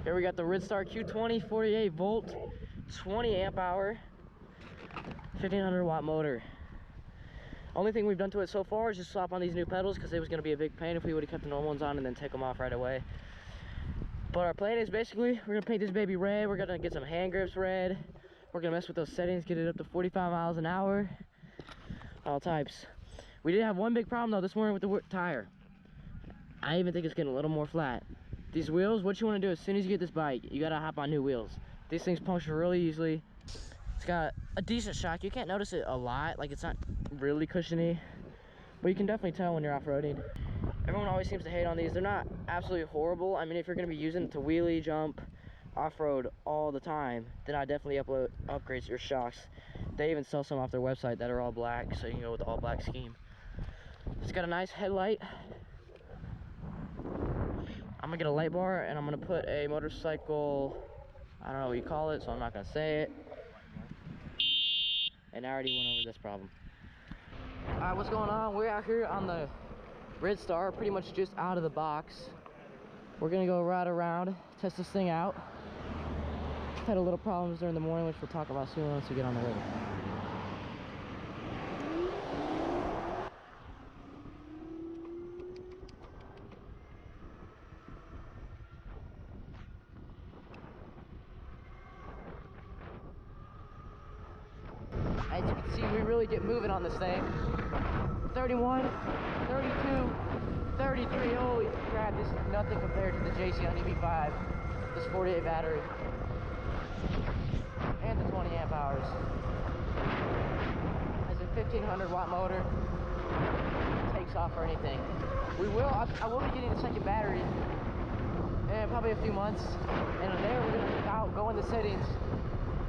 Here we got the RIDSTAR Q20 48 volt, 20 amp hour, 1500 watt motor. Only thing we've done to it so far is just swap on these new pedals because it was going to be a big pain if we would have kept the normal ones on and then take them off right away. But our plan is basically we're going to paint this baby red. We're going to get some hand grips red. We're going to mess with those settings, get it up to 45 miles an hour, all types. We did have one big problem though this morning with the tire. I even think it's getting a little more flat. These wheels, what you want to do as soon as you get this bike, you got to hop on new wheels. These things puncture really easily. It's got a decent shock. You can't notice it a lot, like it's not really cushiony, but you can definitely tell when you're off-roading. Everyone always seems to hate on these. They're not absolutely horrible. I mean, if you're going to be using it to wheelie, jump, off-road all the time, then I definitely upgrade your shocks. They even sell some off their website that are all black, so you can go with the all black scheme. It's got a nice headlight. I'm gonna get a light bar and I'm gonna put a motorcycle, I don't know what you call it, so I'm not gonna say it. And I already went over this problem. All right, what's going on? We're out here on the RIDSTAR, pretty much just out of the box. We're gonna go ride around, test this thing out. Had a little problems during the morning, which we'll talk about soon once we get on the road. As you can see, we really get moving on this thing. 31, 32, 33. Holy crap, this is nothing compared to the JC on EV5. This 48 battery. And the 20 amp hours. Has a 1500 watt motor. It takes off for anything. I will be getting a second battery in probably a few months. And there we're going to go in the settings.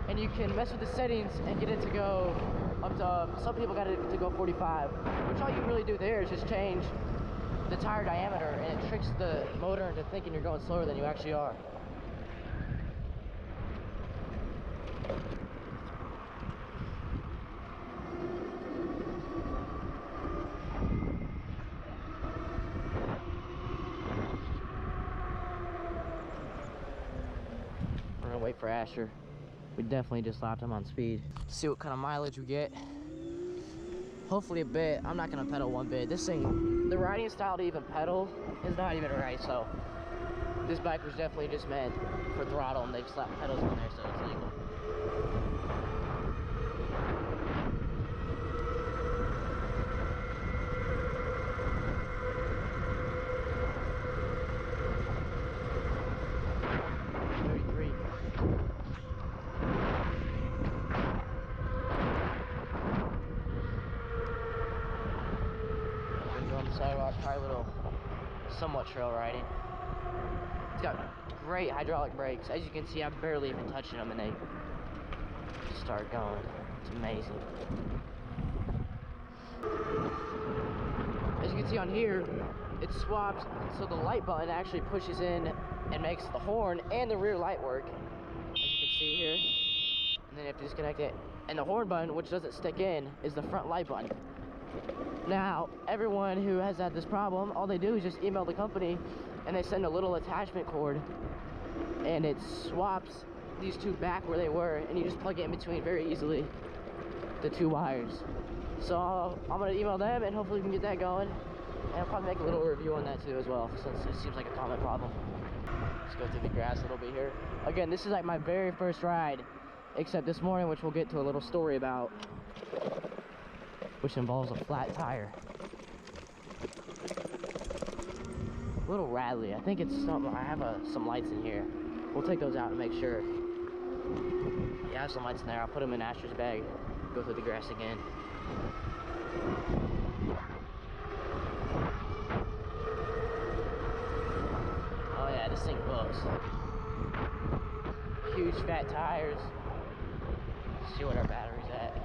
And you can mess with the settings and get it to go up to, some people got it to go 45, which all you really do there is just change the tire diameter, and it tricks the motor into thinking you're going slower than you actually are. We're gonna wait for Asher. We definitely just slapped him on speed. See what kind of mileage we get. Hopefully a bit. I'm not gonna pedal one bit. This thing, the riding style to even pedal is not even right, so this bike was definitely just meant for throttle, and they've slapped pedals on there, so it's legal. Sidewalk, probably a little somewhat trail riding. It's got great hydraulic brakes. As you can see, I'm barely even touching them and they just start going. It's amazing. As you can see on here, it's swapped so the light button actually pushes in and makes the horn and the rear light work, as you can see here. And then you have to disconnect it. And the horn button, which doesn't stick in, is the front light button. Now, everyone who has had this problem, all they do is just email the company and they send a little attachment cord and it swaps these two back where they were, and you just plug it in between very easily, the two wires. So I'm going to email them and hopefully we can get that going, and I'll probably make a little review on that too as well, since it seems like a common problem. Let's go through the grass a little bit here. Again, this is like my very first ride, except this morning, which we'll get to a little story about, which involves a flat tire. A little rattly. I think it's something. I have some lights in here. We'll take those out and make sure. Yeah, I have some lights in there. I'll put them in Asher's bag. Go through the grass again. Oh yeah, this thing books. Huge fat tires. Let's see what our battery's at.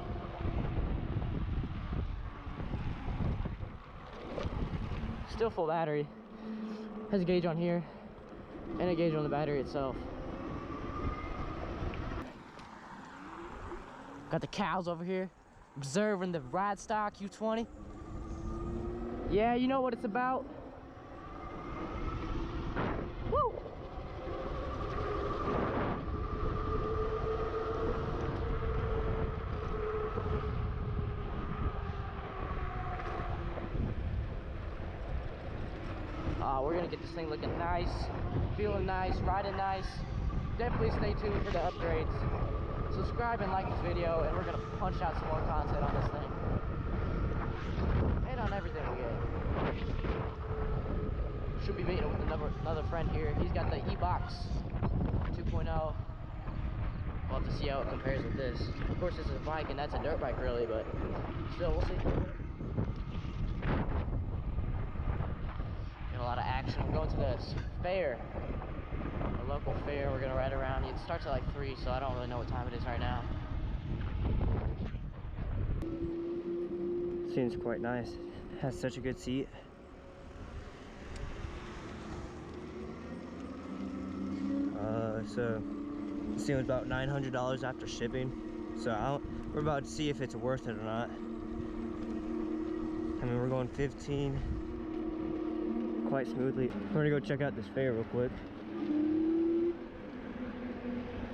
Still full battery. Has a gauge on here and a gauge on the battery itself. Got the cows over here observing the RIDSTAR Q20. Yeah, you know what it's about. Woo! get this thing looking nice, feeling nice, riding nice. Definitely stay tuned for the upgrades. Subscribe and like this video, and we're gonna punch out some more content on this thing. And on everything we get. Should be meeting with another friend here. He's got the E-Box 2.0. We'll have to see how it compares with this. Of course, this is a bike, and that's a dirt bike, really, but still, we'll see. Got a lot of action. We're going to this fair, a local fair. We're gonna ride around. It starts at like 3, so I don't really know what time it is right now. Seems quite nice. Has such a good seat. So this thing was about $900 after shipping. So we're about to see if it's worth it or not. I mean, we're going 15 quite smoothly. We're gonna go check out this fair real quick.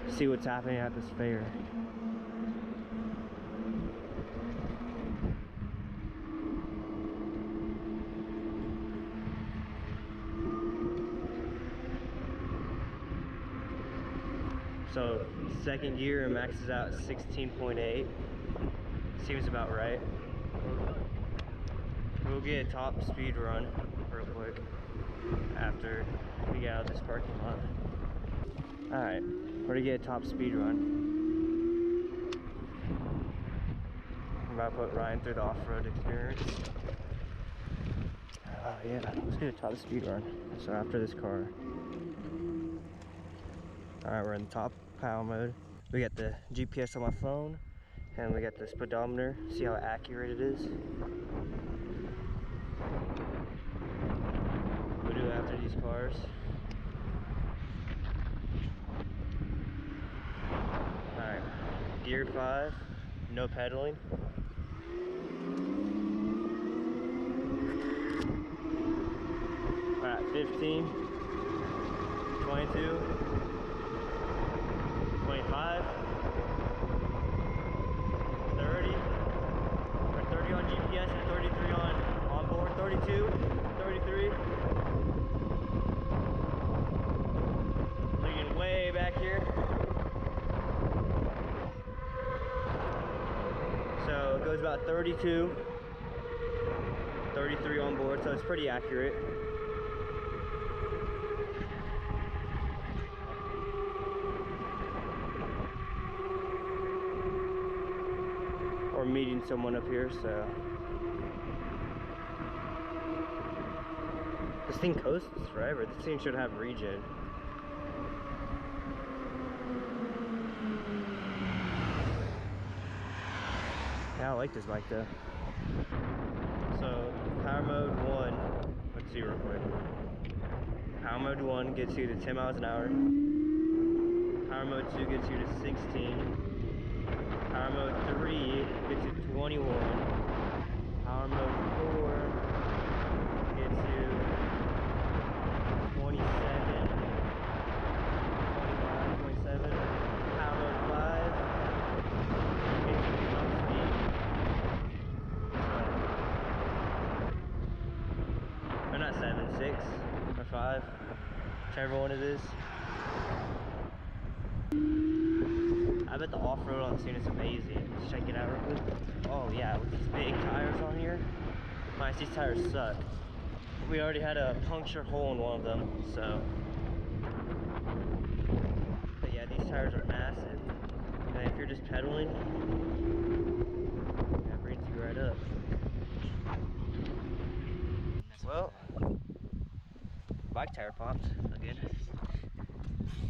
See what's happening at this fair. So second gear maxes out at 16.8. Seems about right. We'll get a top speed run real quick after we get out of this parking lot. Alright, we're gonna get a top speed run. I'm about to put Ryan through the off-road experience. Oh yeah, let's do a top speed run. So after this car. Alright, we're in top power mode. We got the GPS on my phone, and we got the speedometer. See how accurate it is. We'll do it after these cars. Alright, gear 5, no pedaling. Alright, 15, 22, 25, 30, or 30 on GPS and 33 on board, 32, 33. Leaning way back here. So it goes about 32, 33 on board, so it's pretty accurate. Or meeting someone up here, so this thing coasts forever. This thing should have regen. Yeah, I like this bike though. So power mode 1, let's see real quick. Power mode 1 gets you to 10 miles an hour. Power mode 2 gets you to 16. Power mode 3 gets you 21. Power mode 4 gets you 27, 25, 27. Power mode 5 gets you top speed. Or not 7, 6 or 5, whichever one it is. I bet the off-road on this unit's amazing. Let's check it out real quick. Oh yeah, with these big tires on here. Nice, these tires suck. We already had a puncture hole in one of them, so. But yeah, these tires are massive. And if you're just pedaling, that brings you right up. Well, bike tire popped again.